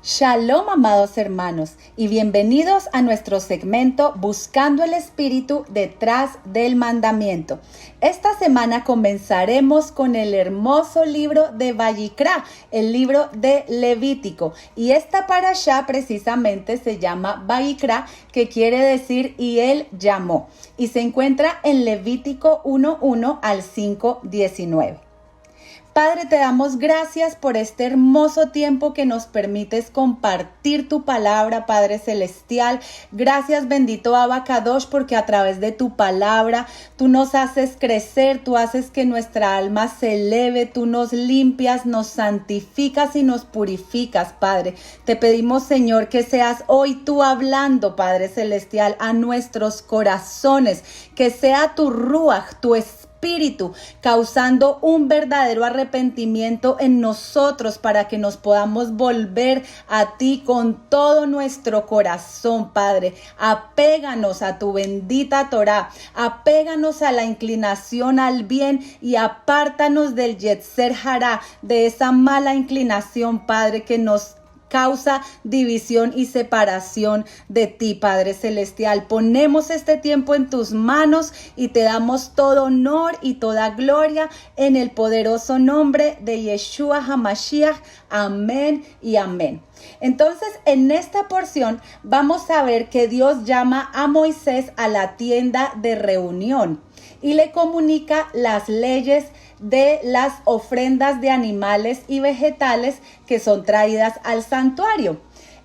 Shalom, amados hermanos, y bienvenidos a nuestro segmento Buscando el Espíritu detrás del mandamiento. Esta semana comenzaremos con el hermoso libro de Vayikra, el libro de Levítico, y esta parashá precisamente se llama Vayikra, que quiere decir y él llamó, y se encuentra en Levítico 1:1 al 5:19. Padre, te damos gracias por este hermoso tiempo que nos permites compartir tu palabra, Padre Celestial. Gracias, bendito Abacadosh, porque a través de tu palabra tú nos haces crecer, tú haces que nuestra alma se eleve, tú nos limpias, nos santificas y nos purificas, Padre. Te pedimos, Señor, que seas hoy tú hablando, Padre Celestial, a nuestros corazones, que sea tu ruaj, tu espíritu, causando un verdadero arrepentimiento en nosotros para que nos podamos volver a ti con todo nuestro corazón, Padre. Apéganos a tu bendita Torá, apéganos a la inclinación al bien y apártanos del Yetzer Hará, de esa mala inclinación, Padre, que nos causa división y separación de ti, Padre Celestial. Ponemos este tiempo en tus manos y te damos todo honor y toda gloria en el poderoso nombre de Yeshua HaMashiach. Amén y amén. Entonces, en esta porción vamos a ver que Dios llama a Moisés a la tienda de reunión y le comunica las leyes de las ofrendas de animales y vegetales que son traídas al santuario.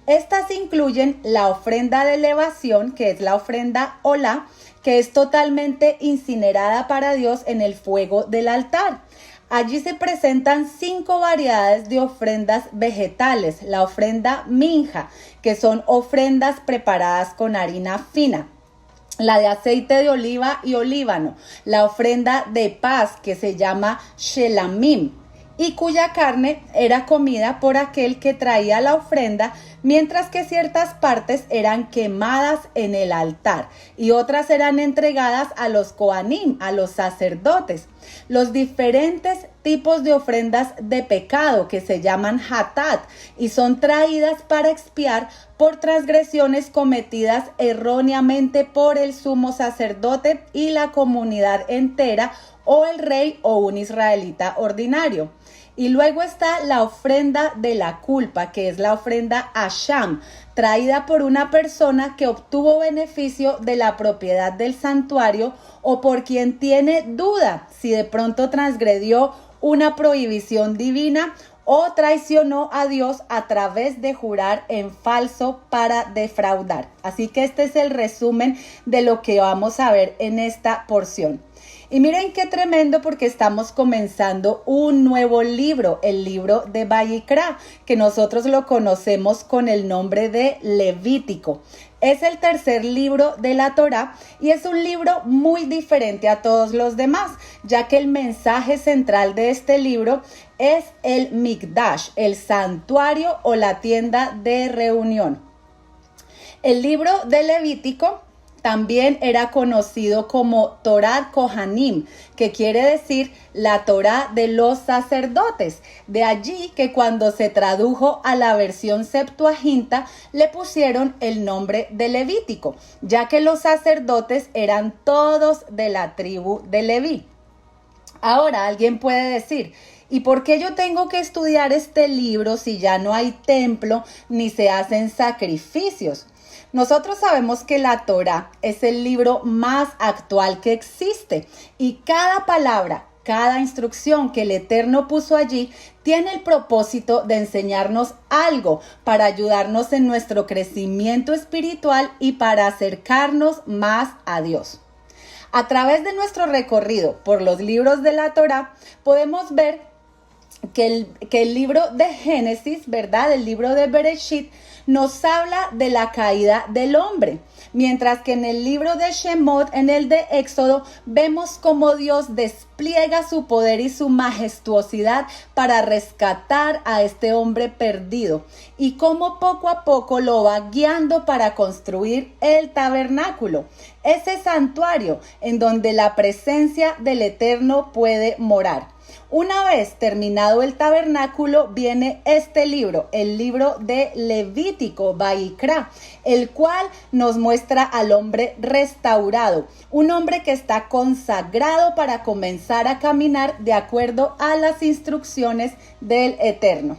Estas incluyen la ofrenda de elevación, que es la ofrenda olá, que es totalmente incinerada para Dios en el fuego del altar. Allí se presentan 5 variedades de ofrendas vegetales. La ofrenda minja, que son ofrendas preparadas con harina fina. La de aceite de oliva y olíbano, la ofrenda de paz que se llama shelamim y cuya carne era comida por aquel que traía la ofrenda, mientras que ciertas partes eran quemadas en el altar y otras eran entregadas a los kohanim, a los sacerdotes. Los diferentes tipos de ofrendas de pecado que se llaman hatat y son traídas para expiar por transgresiones cometidas erróneamente por el sumo sacerdote y la comunidad entera o el rey o un israelita ordinario. Y luego está la ofrenda de la culpa, que es la ofrenda asham, traída por una persona que obtuvo beneficio de la propiedad del santuario o por quien tiene duda si de pronto transgredió una prohibición divina o traicionó a Dios a través de jurar en falso para defraudar. Así que este es el resumen de lo que vamos a ver en esta porción. Y miren qué tremendo, porque estamos comenzando un nuevo libro, el libro de Vayikra, que nosotros lo conocemos con el nombre de Levítico. Es el tercer libro de la Torá y es un libro muy diferente a todos los demás, ya que el mensaje central de este libro es el Mikdash, el santuario o la tienda de reunión. El libro de Levítico también era conocido como Torah Kohanim, que quiere decir la Torá de los sacerdotes. De allí que cuando se tradujo a la versión Septuaginta le pusieron el nombre de Levítico, ya que los sacerdotes eran todos de la tribu de Leví. Ahora alguien puede decir: ¿y por qué yo tengo que estudiar este libro si ya no hay templo ni se hacen sacrificios? Nosotros sabemos que la Torá es el libro más actual que existe y cada palabra, cada instrucción que el Eterno puso allí tiene el propósito de enseñarnos algo para ayudarnos en nuestro crecimiento espiritual y para acercarnos más a Dios. A través de nuestro recorrido por los libros de la Torá podemos ver que el libro de Génesis, ¿verdad? El libro de Bereshit nos habla de la caída del hombre, mientras que en el libro de Shemot, en el de Éxodo, vemos cómo Dios despliega su poder y su majestuosidad para rescatar a este hombre perdido y cómo poco a poco lo va guiando para construir el tabernáculo, ese santuario en donde la presencia del Eterno puede morar. Una vez terminado el tabernáculo, viene este libro, el libro de Levítico, Vayikra, el cual nos muestra al hombre restaurado, un hombre que está consagrado para comenzar a caminar de acuerdo a las instrucciones del Eterno.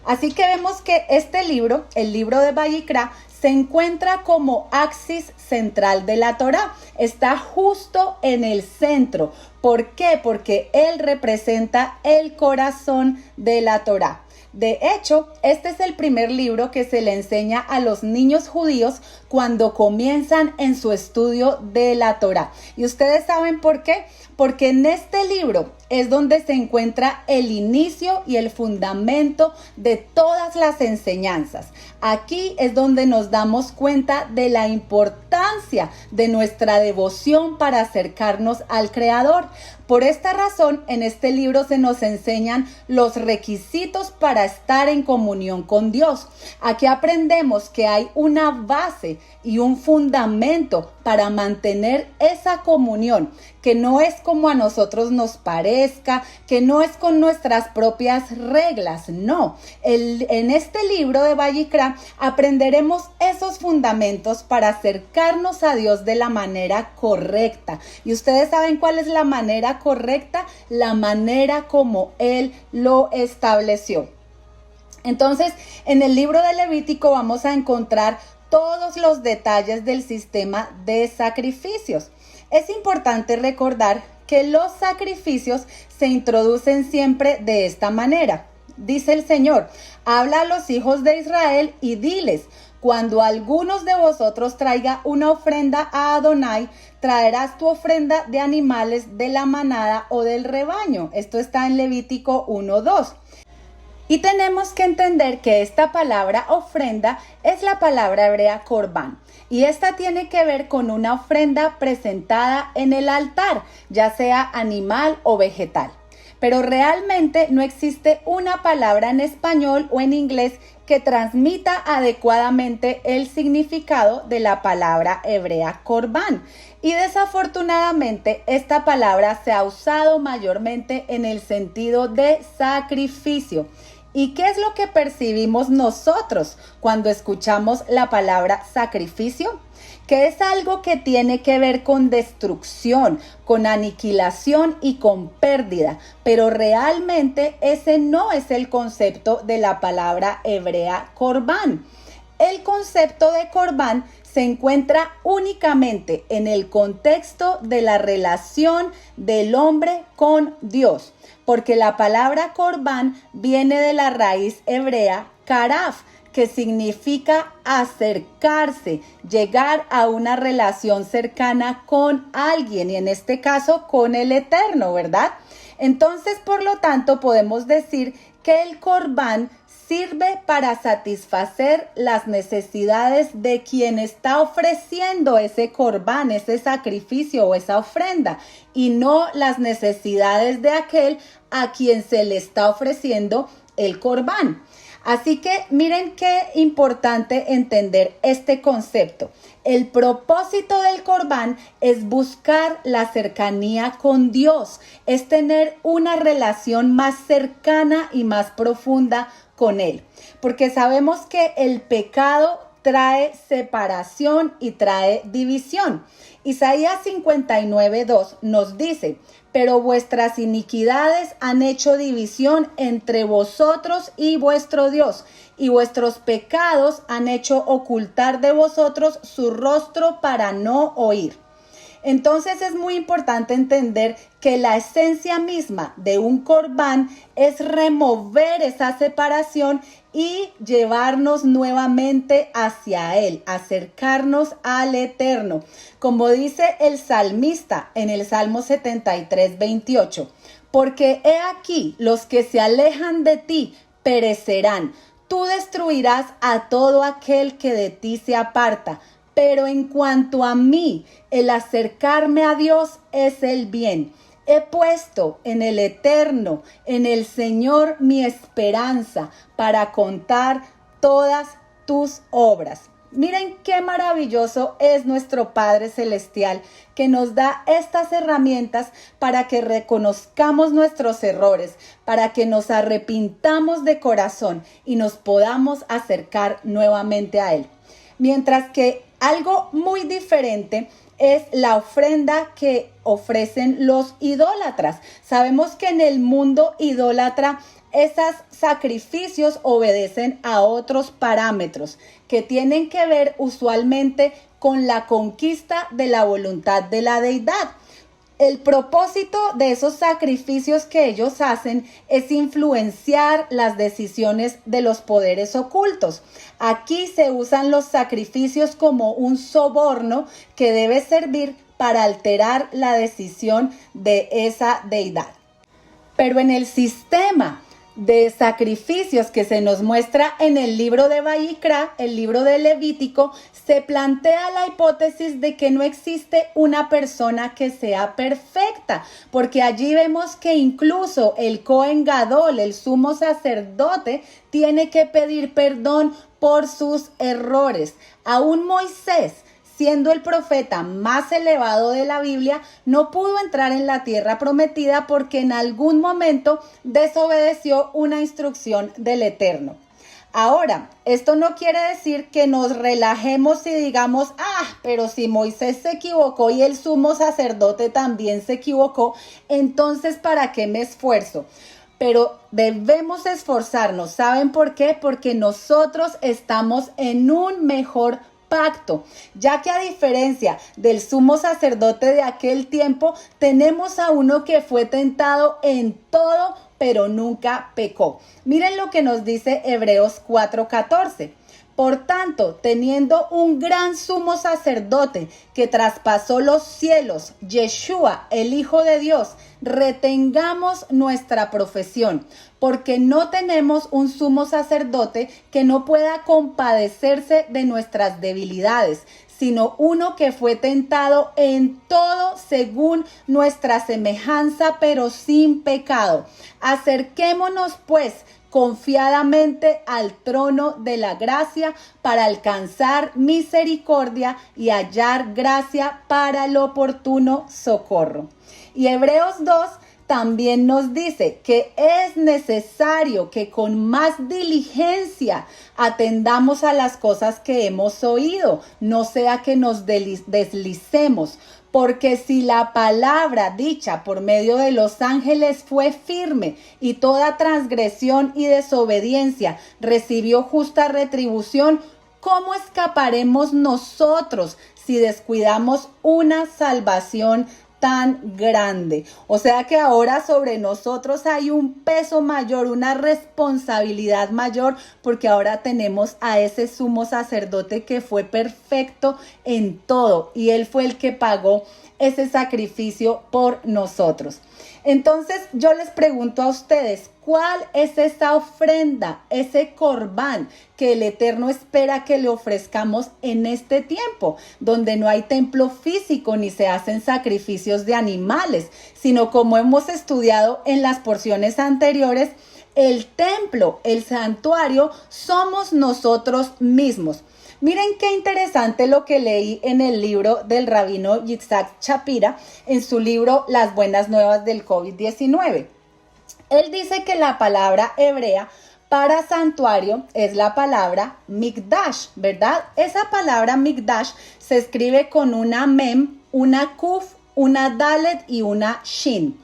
Así que vemos que este libro, el libro de Vayikra, se encuentra como axis central de la Torá. Está justo en el centro. ¿Por qué? Porque él representa el corazón de la Torá. De hecho, este es el primer libro que se le enseña a los niños judíos cuando comienzan en su estudio de la Torá. ¿Y ustedes saben por qué? Porque en este libro es donde se encuentra el inicio y el fundamento de todas las enseñanzas. Aquí es donde nos damos cuenta de la importancia de nuestra devoción para acercarnos al Creador. Por esta razón, en este libro se nos enseñan los requisitos para estar en comunión con Dios. Aquí aprendemos que hay una base y un fundamento para mantener esa comunión, que no es como a nosotros nos parezca, que no es con nuestras propias reglas, no. En este libro de Vayikra aprenderemos esos fundamentos para acercarnos a Dios de la manera correcta. ¿Y ustedes saben cuál es la manera correcta? La manera como Él lo estableció. Entonces, en el libro de Levítico vamos a encontrar todos los detalles del sistema de sacrificios. Es importante recordar que los sacrificios se introducen siempre de esta manera. Dice el Señor: habla a los hijos de Israel y diles: cuando algunos de vosotros traiga una ofrenda a Adonai, traerás tu ofrenda de animales de la manada o del rebaño. Esto está en Levítico 1:2. Y tenemos que entender que esta palabra ofrenda es la palabra hebrea corbán. Y esta tiene que ver con una ofrenda presentada en el altar, ya sea animal o vegetal. Pero realmente no existe una palabra en español o en inglés que transmita adecuadamente el significado de la palabra hebrea corbán. Y desafortunadamente esta palabra se ha usado mayormente en el sentido de sacrificio. ¿Y qué es lo que percibimos nosotros cuando escuchamos la palabra sacrificio? Que es algo que tiene que ver con destrucción, con aniquilación y con pérdida, pero realmente ese no es el concepto de la palabra hebrea corbán. El concepto de corbán se encuentra únicamente en el contexto de la relación del hombre con Dios, porque la palabra corbán viene de la raíz hebrea karaf, que significa acercarse, llegar a una relación cercana con alguien, y en este caso con el Eterno, ¿verdad? Entonces, por lo tanto, podemos decir que el corbán sirve para satisfacer las necesidades de quien está ofreciendo ese corbán, ese sacrificio o esa ofrenda, y no las necesidades de aquel a quien se le está ofreciendo el corbán. Así que miren qué importante entender este concepto. El propósito del corbán es buscar la cercanía con Dios, es tener una relación más cercana y más profunda con Él. Porque sabemos que el pecado trae separación y trae división. Isaías 59:2 nos dice: pero vuestras iniquidades han hecho división entre vosotros y vuestro Dios, y vuestros pecados han hecho ocultar de vosotros su rostro para no oír. Entonces es muy importante entender que la esencia misma de un corbán es remover esa separación y llevarnos nuevamente hacia Él, acercarnos al Eterno. Como dice el salmista en el Salmo 73:28, porque he aquí los que se alejan de ti perecerán. Tú destruirás a todo aquel que de ti se aparta. Pero en cuanto a mí, el acercarme a Dios es el bien. He puesto en el Eterno, en el Señor, mi esperanza para contar todas tus obras. Miren qué maravilloso es nuestro Padre Celestial, que nos da estas herramientas para que reconozcamos nuestros errores, para que nos arrepintamos de corazón y nos podamos acercar nuevamente a Él. Mientras que algo muy diferente es la ofrenda que ofrecen los idólatras. Sabemos que en el mundo idólatra esos sacrificios obedecen a otros parámetros que tienen que ver usualmente con la conquista de la voluntad de la deidad. El propósito de esos sacrificios que ellos hacen es influenciar las decisiones de los poderes ocultos. Aquí se usan los sacrificios como un soborno que debe servir para alterar la decisión de esa deidad. Pero en el sistema de sacrificios que se nos muestra en el libro de Vayikra, el libro de Levítico, se plantea la hipótesis de que no existe una persona que sea perfecta, porque allí vemos que incluso el Cohen Gadol, el sumo sacerdote, tiene que pedir perdón por sus errores. Aún Moisés, siendo el profeta más elevado de la Biblia, no pudo entrar en la tierra prometida porque en algún momento desobedeció una instrucción del Eterno. Ahora, esto no quiere decir que nos relajemos y digamos, pero si Moisés se equivocó y el sumo sacerdote también se equivocó, entonces ¿para qué me esfuerzo? Pero debemos esforzarnos. ¿Saben por qué? Porque nosotros estamos en un mejor pacto, ya que a diferencia del sumo sacerdote de aquel tiempo, tenemos a uno que fue tentado en todo, pero nunca pecó. Miren lo que nos dice Hebreos 4:14. Por tanto, teniendo un gran sumo sacerdote que traspasó los cielos, Yeshua, el Hijo de Dios, retengamos nuestra profesión, porque no tenemos un sumo sacerdote que no pueda compadecerse de nuestras debilidades, sino uno que fue tentado en todo según nuestra semejanza, pero sin pecado. Acerquémonos, pues, confiadamente al trono de la gracia para alcanzar misericordia y hallar gracia para el oportuno socorro. Y Hebreos 2 también nos dice que es necesario que con más diligencia atendamos a las cosas que hemos oído, no sea que nos deslicemos. Porque si la palabra dicha por medio de los ángeles fue firme y toda transgresión y desobediencia recibió justa retribución, ¿cómo escaparemos nosotros si descuidamos una salvación tan grande? O sea que ahora sobre nosotros hay un peso mayor, una responsabilidad mayor, porque ahora tenemos a ese sumo sacerdote que fue perfecto en todo y él fue el que pagó ese sacrificio por nosotros. Entonces yo les pregunto a ustedes, ¿cuál es esa ofrenda, ese corbán que el Eterno espera que le ofrezcamos en este tiempo, donde no hay templo físico ni se hacen sacrificios de animales, sino como hemos estudiado en las porciones anteriores, el templo, el santuario, somos nosotros mismos? Miren qué interesante lo que leí en el libro del rabino Yitzhak Shapira, en su libro Las Buenas Nuevas del COVID-19. Él dice que la palabra hebrea para santuario es la palabra mikdash, ¿verdad? Esa palabra mikdash se escribe con una mem, una kuf, una dalet y una shin.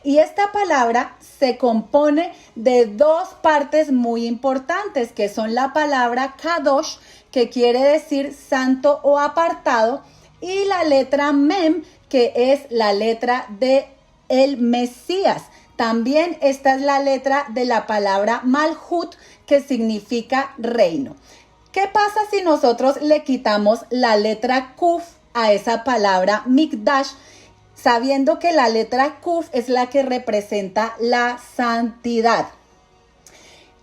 Y esta palabra se compone de dos partes muy importantes, que son la palabra kadosh, que quiere decir santo o apartado, y la letra mem, que es la letra de el Mesías. También esta es la letra de la palabra malhut, que significa reino. ¿Qué pasa si nosotros le quitamos la letra kuf a esa palabra mikdash, sabiendo que la letra kuf es la que representa la santidad?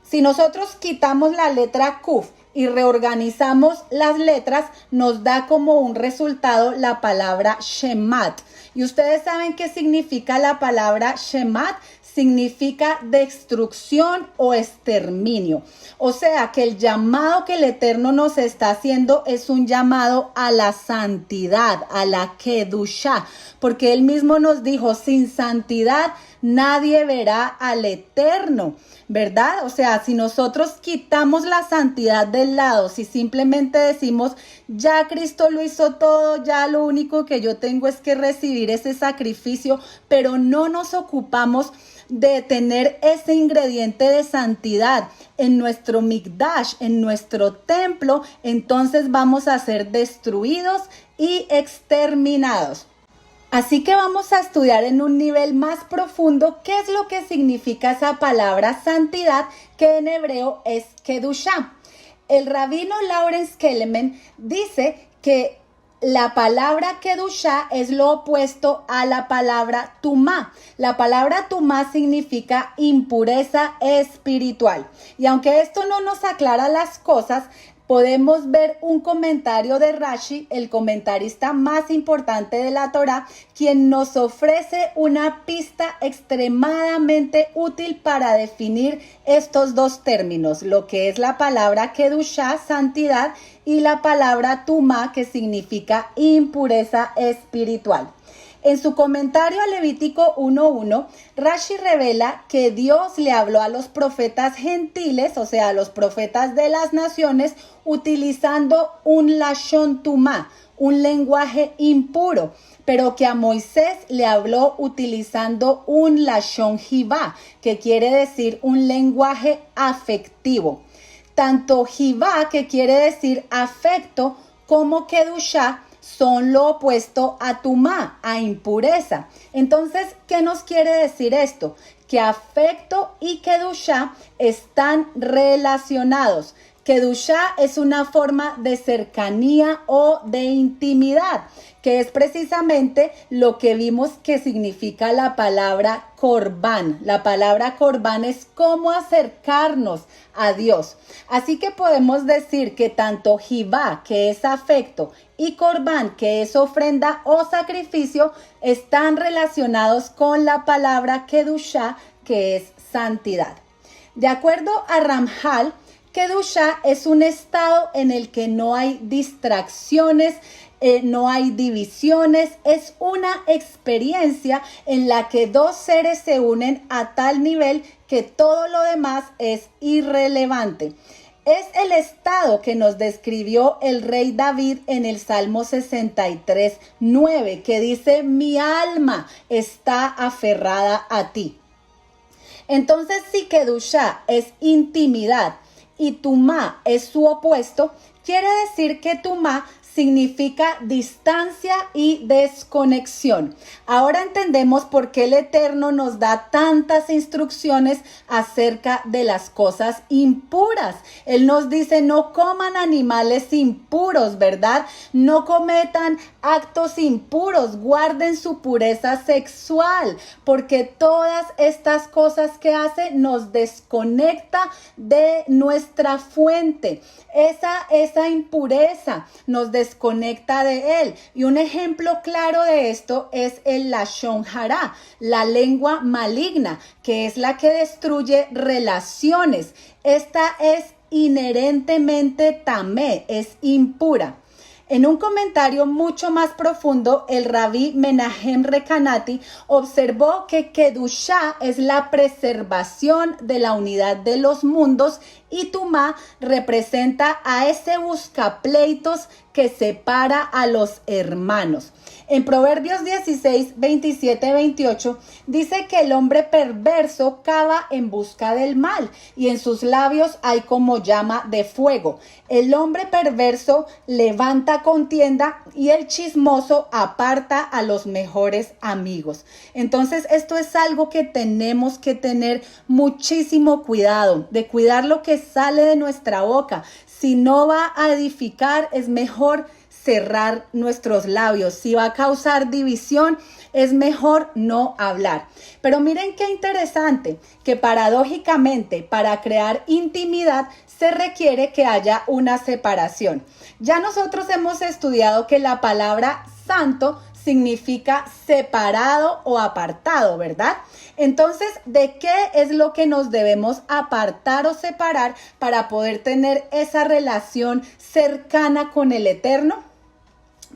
Si nosotros quitamos la letra kuf y reorganizamos las letras, nos da como un resultado la palabra Shemat. ¿Y ustedes saben qué significa la palabra Shemat? significa destrucción o exterminio. O sea que el llamado que el Eterno nos está haciendo es un llamado a la santidad, a la Kedushá, porque Él mismo nos dijo, sin santidad nadie verá al Eterno, ¿verdad? O sea, si nosotros quitamos la santidad del lado, si simplemente decimos, ya Cristo lo hizo todo, ya lo único que yo tengo es que recibir ese sacrificio, pero no nos ocupamos de tener ese ingrediente de santidad en nuestro mikdash, en nuestro templo, entonces vamos a ser destruidos y exterminados. Así que vamos a estudiar en un nivel más profundo qué es lo que significa esa palabra santidad, que en hebreo es Kedushá. El rabino Lawrence Kelemen dice que la palabra Kedushá es lo opuesto a la palabra Tumá. La palabra Tumá significa impureza espiritual. Y aunque esto no nos aclara las cosas, podemos ver un comentario de Rashi, el comentarista más importante de la Torá, quien nos ofrece una pista extremadamente útil para definir estos dos términos, lo que es la palabra Kedushá, santidad, y la palabra Tumá, que significa impureza espiritual. En su comentario a Levítico 1:1, Rashi revela que Dios le habló a los profetas gentiles, o sea, a los profetas de las naciones, utilizando un lashon tumá, un lenguaje impuro, pero que a Moisés le habló utilizando un lashon jivá, que quiere decir un lenguaje afectivo. Tanto jivá, que quiere decir afecto, como kedushá son lo opuesto a tumá, a impureza. Entonces, ¿qué nos quiere decir esto? Que afecto y kedushá están relacionados. Kedushá es una forma de cercanía o de intimidad, que es precisamente lo que vimos que significa la palabra corbán. La palabra corbán es cómo acercarnos a Dios. Así que podemos decir que tanto jivá, que es afecto, y corbán, que es ofrenda o sacrificio, están relacionados con la palabra kedushá, que es santidad. De acuerdo a Ramjal, Kedushá es un estado en el que no hay distracciones, no hay divisiones, es una experiencia en la que dos seres se unen a tal nivel que todo lo demás es irrelevante. Es el estado que nos describió el rey David en el Salmo 63:9, que dice, mi alma está aferrada a ti. Entonces, si Kedushá es intimidad y Tumá es su opuesto, quiere decir que Tumá significa distancia y desconexión. Ahora entendemos por qué el Eterno nos da tantas instrucciones acerca de las cosas impuras. Él nos dice, no coman animales impuros, ¿verdad? No cometan actos impuros, guarden su pureza sexual, porque todas estas cosas que hace nos desconecta de nuestra fuente. Esa impureza nos desconecta de él. Y un ejemplo claro de esto es el lashon hará, la lengua maligna, que es la que destruye relaciones. Esta es inherentemente tamé, es impura. En un comentario mucho más profundo, el rabí Menahem Recanati observó que Kedushá es la preservación de la unidad de los mundos y Tumá representa a ese buscapleitos que separa a los hermanos. En Proverbios 16, 27, 28 dice que el hombre perverso cava en busca del mal y en sus labios hay como llama de fuego. El hombre perverso levanta contienda y el chismoso aparta a los mejores amigos. Entonces esto es algo que tenemos que tener muchísimo cuidado, de cuidar lo que sale de nuestra boca. Si no va a edificar, es mejor cerrar nuestros labios. Si va a causar división, es mejor no hablar. Pero miren qué interesante, que paradójicamente para crear intimidad se requiere que haya una separación. Ya nosotros hemos estudiado que la palabra santo significa separado o apartado, ¿verdad? Entonces, ¿de qué es lo que nos debemos apartar o separar para poder tener esa relación cercana con el Eterno?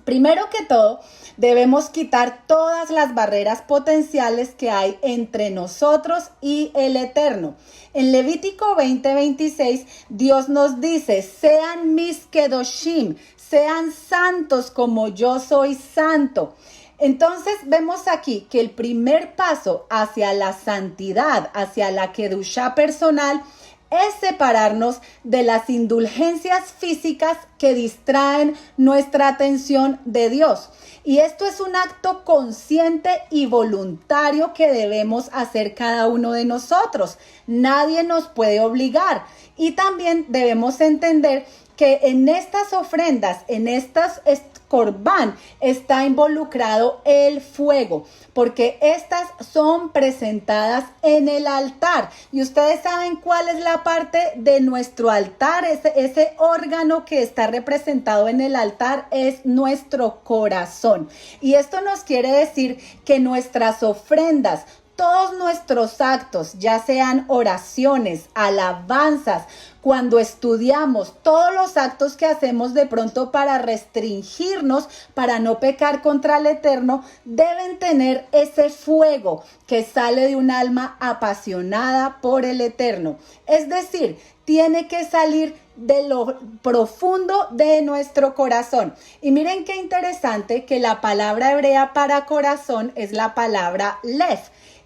Primero que todo, debemos quitar todas las barreras potenciales que hay entre nosotros y el Eterno. En Levítico 20:26, Dios nos dice, sean mis kedoshim, sean santos como yo soy santo. Entonces vemos aquí que el primer paso hacia la santidad, hacia la kedushá personal, es separarnos de las indulgencias físicas que distraen nuestra atención de Dios. Y esto es un acto consciente y voluntario que debemos hacer cada uno de nosotros. Nadie nos puede obligar. Y también debemos entender que en estas ofrendas, en estas corbán, está involucrado el fuego, porque estas son presentadas en el altar. Y ustedes saben cuál es la parte de nuestro altar, ese órgano que está representado en el altar es nuestro corazón. Y esto nos quiere decir que nuestras ofrendas, todos nuestros actos, ya sean oraciones, alabanzas, cuando estudiamos, todos los actos que hacemos de pronto para restringirnos, para no pecar contra el Eterno, deben tener ese fuego que sale de un alma apasionada por el Eterno. Es decir, tiene que salir de lo profundo de nuestro corazón. Y miren qué interesante que la palabra hebrea para corazón es la palabra lev.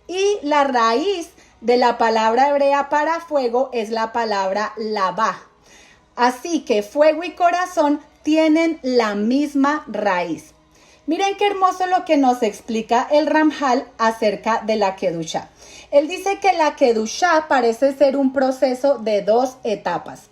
Y la raíz de la palabra hebrea para fuego es la palabra lavá. Así que fuego y corazón tienen la misma raíz. Miren qué hermoso lo que nos explica el Ramjal acerca de la kedushá. Él dice que la kedushá parece ser un proceso de 2 etapas.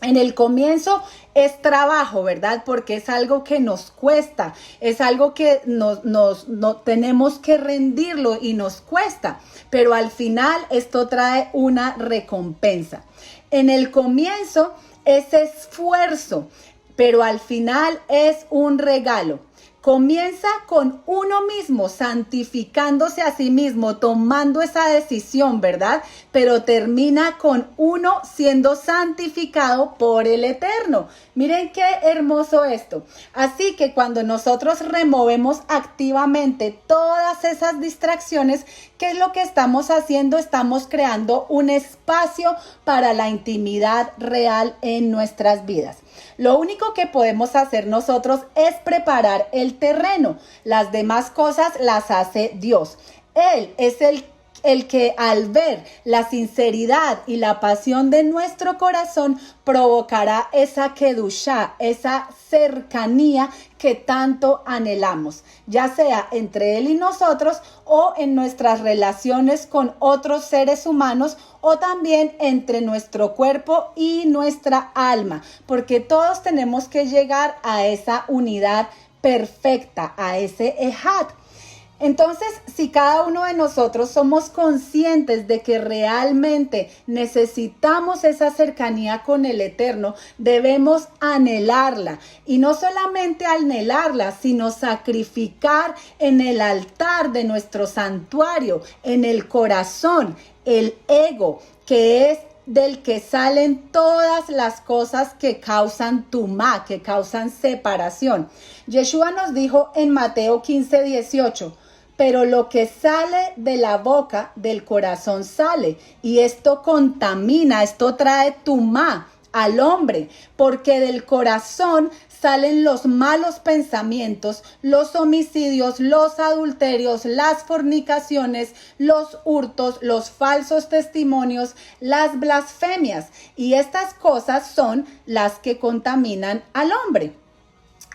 En el comienzo es trabajo, ¿verdad? Porque es algo que nos cuesta, es algo que no tenemos que rendirlo y nos cuesta, pero al final esto trae una recompensa. En el comienzo es esfuerzo, pero al final es un regalo. Comienza con uno mismo, santificándose a sí mismo, tomando esa decisión, ¿verdad? Pero termina con uno siendo santificado por el Eterno. Miren qué hermoso esto. Así que cuando nosotros removemos activamente todas esas distracciones, ¿qué es lo que estamos haciendo? Estamos creando un espacio para la intimidad real en nuestras vidas. Lo único que podemos hacer nosotros es preparar el terreno. Las demás cosas las hace Dios. Él es el que al ver la sinceridad y la pasión de nuestro corazón provocará esa kedushá, esa cercanía que tanto anhelamos, ya sea entre Él y nosotros o en nuestras relaciones con otros seres humanos o también entre nuestro cuerpo y nuestra alma, porque todos tenemos que llegar a esa unidad perfecta, a ese ejad. Entonces, si cada uno de nosotros somos conscientes de que realmente necesitamos esa cercanía con el Eterno, debemos anhelarla. Y no solamente anhelarla, sino sacrificar en el altar de nuestro santuario, en el corazón, el ego, que es del que salen todas las cosas que causan tumá, que causan separación. Yeshua nos dijo en Mateo 15:18, pero lo que sale de la boca, del corazón sale, y esto contamina, esto trae tumá al hombre, porque del corazón salen los malos pensamientos, los homicidios, los adulterios, las fornicaciones, los hurtos, los falsos testimonios, las blasfemias, y estas cosas son las que contaminan al hombre.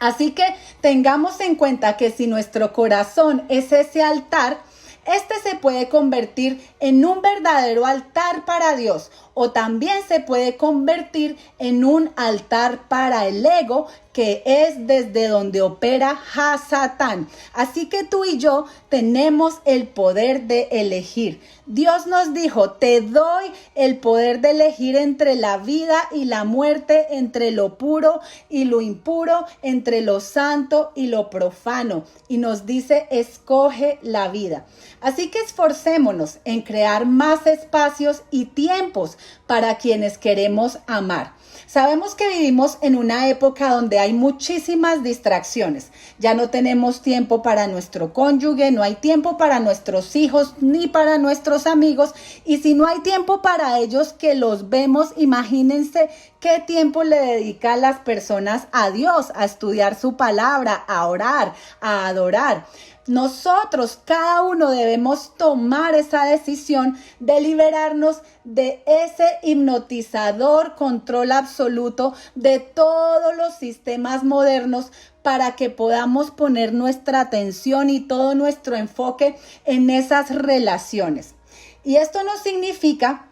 Así que tengamos en cuenta que si nuestro corazón es ese altar, este se puede convertir en un verdadero altar para Dios o también se puede convertir en un altar para el ego que es desde donde opera Hasatán. Así que tú y yo tenemos el poder de elegir. Dios nos dijo, te doy el poder de elegir entre la vida y la muerte, entre lo puro y lo impuro, entre lo santo y lo profano. Y nos dice, escoge la vida. Así que esforcémonos en crear más espacios y tiempos para quienes queremos amar. Sabemos que vivimos en una época donde hay muchísimas distracciones. Ya no tenemos tiempo para nuestro cónyuge, no hay tiempo para nuestros hijos ni para nuestros amigos. Y si no hay tiempo para ellos que los vemos, imagínense qué tiempo le dedican las personas a Dios, a estudiar su palabra, a orar, a adorar. Nosotros, cada uno, debemos tomar esa decisión de liberarnos de ese hipnotizador control absoluto de todos los sistemas modernos para que podamos poner nuestra atención y todo nuestro enfoque en esas relaciones. Y esto no significa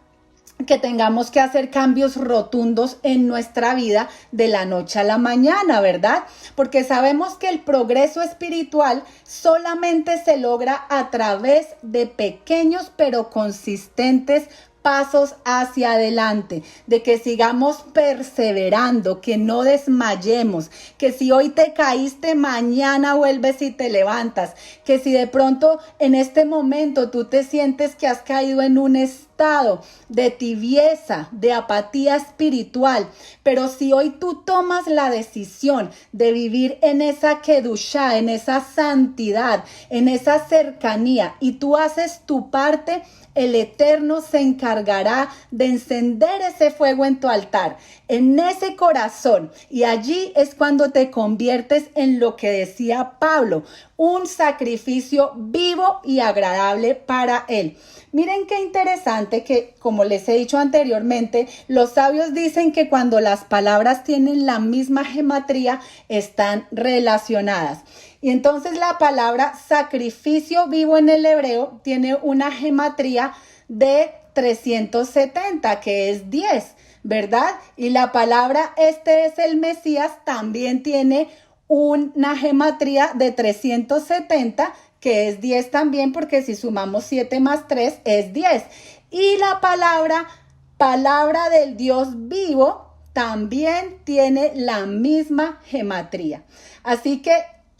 que tengamos que hacer cambios rotundos en nuestra vida de la noche a la mañana, ¿verdad? Porque sabemos que el progreso espiritual solamente se logra a través de pequeños pero consistentes pasos hacia adelante, de que sigamos perseverando, que no desmayemos, que si hoy te caíste, mañana vuelves y te levantas, que si de pronto en este momento tú te sientes que has caído en un estado de tibieza, de apatía espiritual, pero si hoy tú tomas la decisión de vivir en esa kedushá, en esa santidad, en esa cercanía, y tú haces tu parte, el Eterno se encargará de encender ese fuego en tu altar, en ese corazón. Y allí es cuando te conviertes en lo que decía Pablo, un sacrificio vivo y agradable para Él. Miren qué interesante que, como les he dicho anteriormente, los sabios dicen que cuando las palabras tienen la misma gematría, están relacionadas. Y entonces la palabra sacrificio vivo en el hebreo tiene una gematría de 370, que es 10, ¿verdad? Y la palabra este es el Mesías también tiene una gematría de 370, que es 10 también, porque si sumamos 7 más 3 es 10. Y la palabra del Dios vivo también tiene la misma gematría. Así que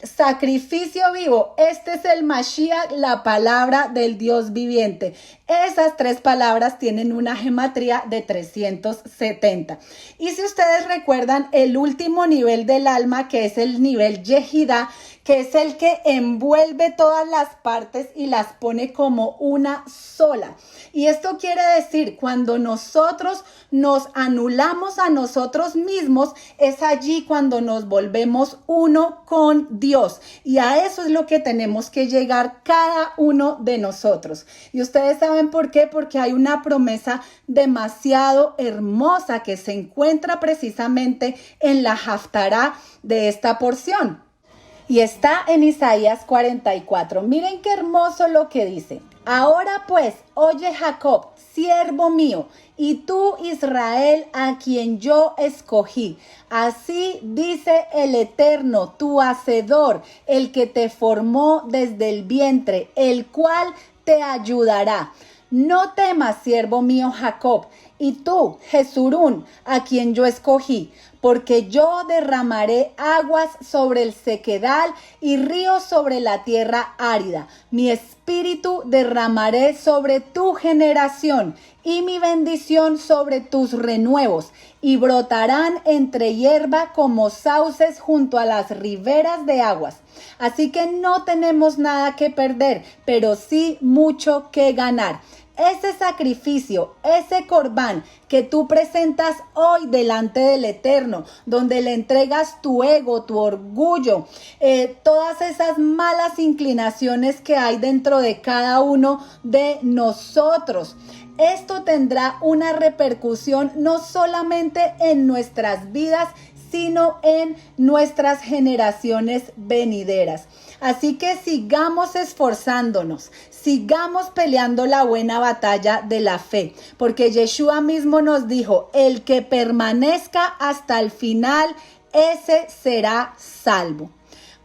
sacrificio vivo, este es el Mashiach, la palabra del Dios viviente. Esas tres palabras tienen una gematría de 370. Y si ustedes recuerdan, el último nivel del alma, que es el nivel Yehidá, que es el que envuelve todas las partes y las pone como una sola. Y esto quiere decir, cuando nosotros nos anulamos a nosotros mismos, es allí cuando nos volvemos uno con Dios. Y a eso es lo que tenemos que llegar cada uno de nosotros. Y ustedes saben por qué, porque hay una promesa demasiado hermosa que se encuentra precisamente en la Haftará de esta porción. Y está en Isaías 44. Miren qué hermoso lo que dice. Ahora pues, oye Jacob, siervo mío, y tú Israel, a quien yo escogí. Así dice el Eterno, tu Hacedor, el que te formó desde el vientre, el cual te ayudará. No temas, siervo mío Jacob, y tú, Jesurún, a quien yo escogí, porque yo derramaré aguas sobre el sequedal y ríos sobre la tierra árida. Mi espíritu derramaré sobre tu generación y mi bendición sobre tus renuevos, y brotarán entre hierba como sauces junto a las riberas de aguas. Así que no tenemos nada que perder, pero sí mucho que ganar. Ese sacrificio, ese corbán que tú presentas hoy delante del Eterno, donde le entregas tu ego, tu orgullo, todas esas malas inclinaciones que hay dentro de cada uno de nosotros. Esto tendrá una repercusión no solamente en nuestras vidas, sino en nuestras generaciones venideras. Así que sigamos esforzándonos, sigamos peleando la buena batalla de la fe, porque Yeshua mismo nos dijo, el que permanezca hasta el final, ese será salvo.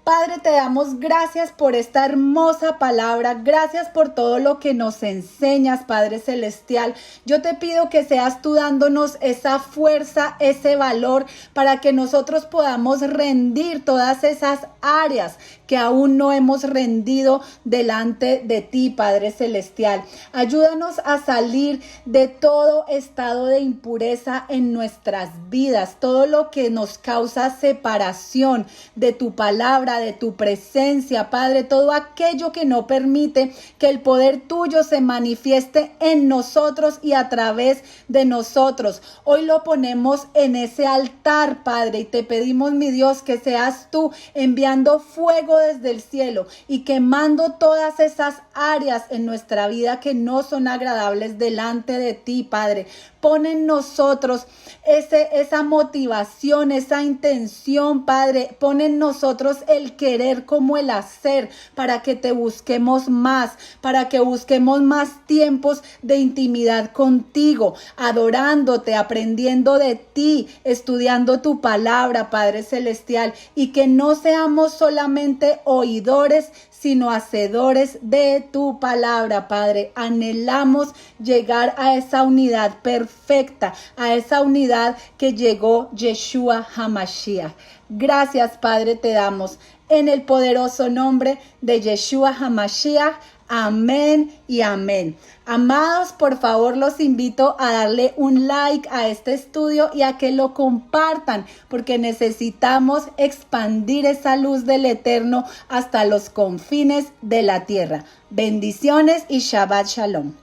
Padre, te damos gracias por esta hermosa palabra, gracias por todo lo que nos enseñas, Padre Celestial. Yo te pido que seas tú dándonos esa fuerza, ese valor, para que nosotros podamos rendir todas esas áreas que aún no hemos rendido delante de ti, Padre Celestial. Ayúdanos a salir de todo estado de impureza en nuestras vidas, todo lo que nos causa separación de tu palabra, de tu presencia, Padre, todo aquello que no permite que el poder tuyo se manifieste en nosotros y a través de nosotros. Hoy lo ponemos en ese altar, Padre, y te pedimos, mi Dios, que seas tú enviando fuego desde el cielo y quemando todas esas áreas en nuestra vida que no son agradables delante de ti, Padre. Pon en nosotros esa motivación, esa intención, Padre. Pon en nosotros el querer como el hacer, para que te busquemos más, para que busquemos más tiempos de intimidad contigo, adorándote, aprendiendo de ti, estudiando tu palabra, Padre Celestial, y que no seamos solamente oidores, sino hacedores de tu palabra, Padre. Anhelamos llegar a esa unidad perfecta, a esa unidad que llegó Yeshua HaMashiach. Gracias, Padre, te damos en el poderoso nombre de Yeshua HaMashiach. Amén y amén. Amados, por favor, los invito a darle un like a este estudio y a que lo compartan, porque necesitamos expandir esa luz del Eterno hasta los confines de la tierra. Bendiciones y Shabbat Shalom.